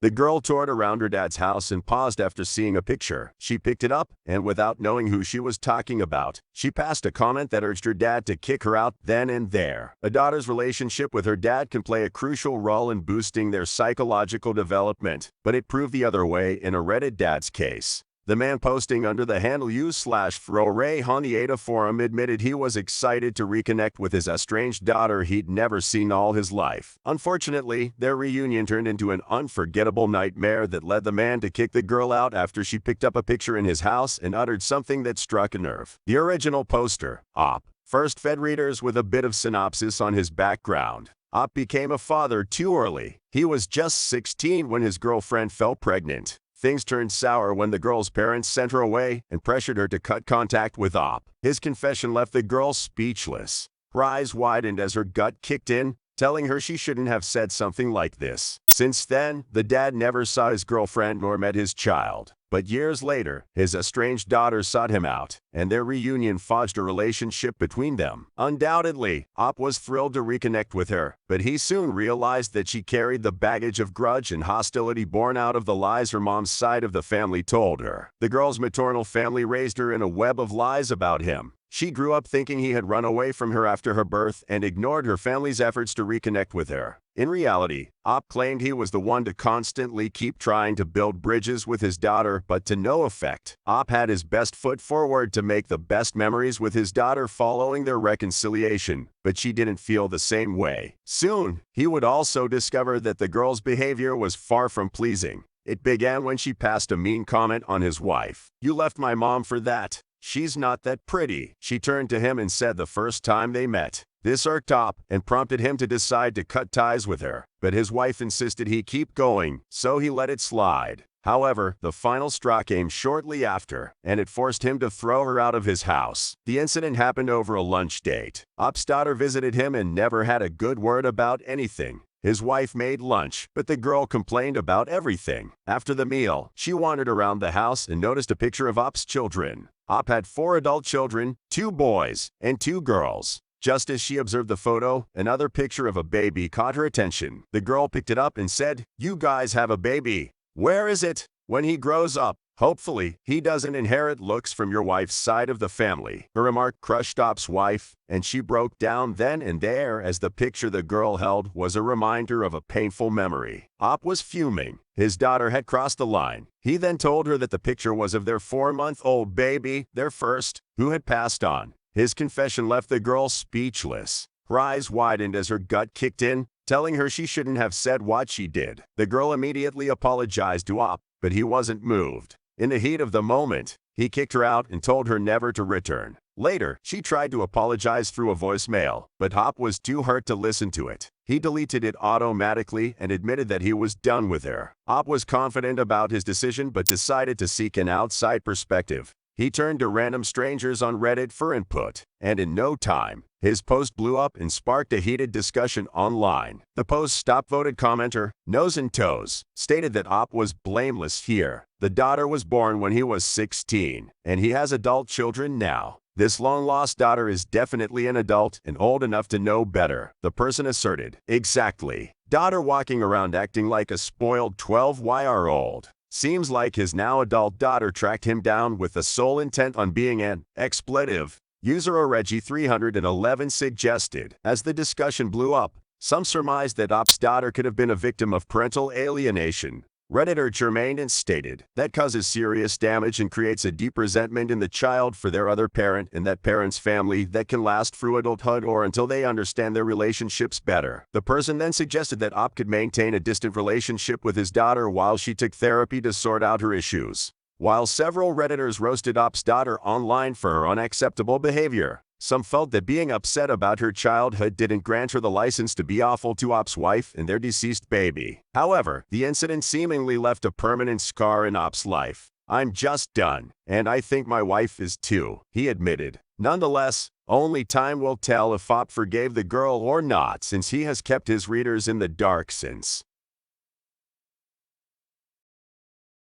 The girl toured around her dad's house and paused after seeing a picture. She picked it up, and without knowing who she was talking about, she passed a comment that urged her dad to kick her out then and there. A daughter's relationship with her dad can play a crucial role in boosting their psychological development, but it proved the other way in a Reddit dad's case. The man posting under the handle u/Froray on the Ada forum admitted he was excited to reconnect with his estranged daughter he'd never seen all his life. Unfortunately, their reunion turned into an unforgettable nightmare that led the man to kick the girl out after she picked up a picture in his house and uttered something that struck a nerve. The original poster, Op, first fed readers with a bit of synopsis on his background. Op became a father too early. He was just 16 when his girlfriend fell pregnant. Things turned sour when the girl's parents sent her away and pressured her to cut contact with Op. His confession left the girl speechless. Her eyes widened as her gut kicked in, telling her she shouldn't have said something like this. Since then, the dad never saw his girlfriend nor met his child. But years later, his estranged daughter sought him out, and their reunion forged a relationship between them. Undoubtedly, Op was thrilled to reconnect with her, but he soon realized that she carried the baggage of grudge and hostility born out of the lies her mom's side of the family told her. The girl's maternal family raised her in a web of lies about him. She grew up thinking he had run away from her after her birth and ignored her family's efforts to reconnect with her. In reality, Op claimed he was the one to constantly keep trying to build bridges with his daughter, but to no effect. Op had his best foot forward to make the best memories with his daughter following their reconciliation, but she didn't feel the same way. Soon, he would also discover that the girl's behavior was far from pleasing. It began when she passed a mean comment on his wife. "You left my mom for that. She's not that pretty," she turned to him and said the first time they met. This irked Op and prompted him to decide to cut ties with her, but his wife insisted he keep going, so he let it slide. However, the final straw came shortly after, and it forced him to throw her out of his house. The incident happened over a lunch date. Op's daughter visited him and never had a good word about anything. His wife made lunch, but the girl complained about everything. After the meal, she wandered around the house and noticed a picture of Op's children. Op had 4 adult children, 2 boys, and 2 girls. Just as she observed the photo, another picture of a baby caught her attention. The girl picked it up and said, "You guys have a baby. Where is it? When he grows up, hopefully, he doesn't inherit looks from your wife's side of the family." Her remark crushed Op's wife, and she broke down then and there as the picture the girl held was a reminder of a painful memory. Op was fuming. His daughter had crossed the line. He then told her that the picture was of their 4-month-old baby, their first, who had passed on. His confession left the girl speechless. Her eyes widened as her gut kicked in, telling her she shouldn't have said what she did. The girl immediately apologized to Op, but he wasn't moved. In the heat of the moment, he kicked her out and told her never to return. Later, she tried to apologize through a voicemail, but Op was too hurt to listen to it. He deleted it automatically and admitted that he was done with her. Op was confident about his decision but decided to seek an outside perspective. He turned to random strangers on Reddit for input, and in no time, his post blew up and sparked a heated discussion online. The post's top-voted commenter, Nose and Toes, stated that Op was blameless here. The daughter was born when he was 16, and he has adult children now. This long-lost daughter is definitely an adult and old enough to know better, the person asserted. Exactly. Daughter walking around acting like a spoiled 12-year-old. Seems like his now adult daughter tracked him down with the sole intent on being an expletive. User Oregi311 suggested. As the discussion blew up, some surmised that Op's daughter could have been a victim of parental alienation. Redditor Germain stated, "That causes serious damage and creates a deep resentment in the child for their other parent and that parent's family that can last through adulthood or until they understand their relationships better." The person then suggested that Op could maintain a distant relationship with his daughter while she took therapy to sort out her issues. While several Redditors roasted Op's daughter online for her unacceptable behavior, some felt that being upset about her childhood didn't grant her the license to be awful to Op's wife and their deceased baby. However, the incident seemingly left a permanent scar in Op's life. "I'm just done, and I think my wife is too," he admitted. Nonetheless, only time will tell if Op forgave the girl or not, since he has kept his readers in the dark since.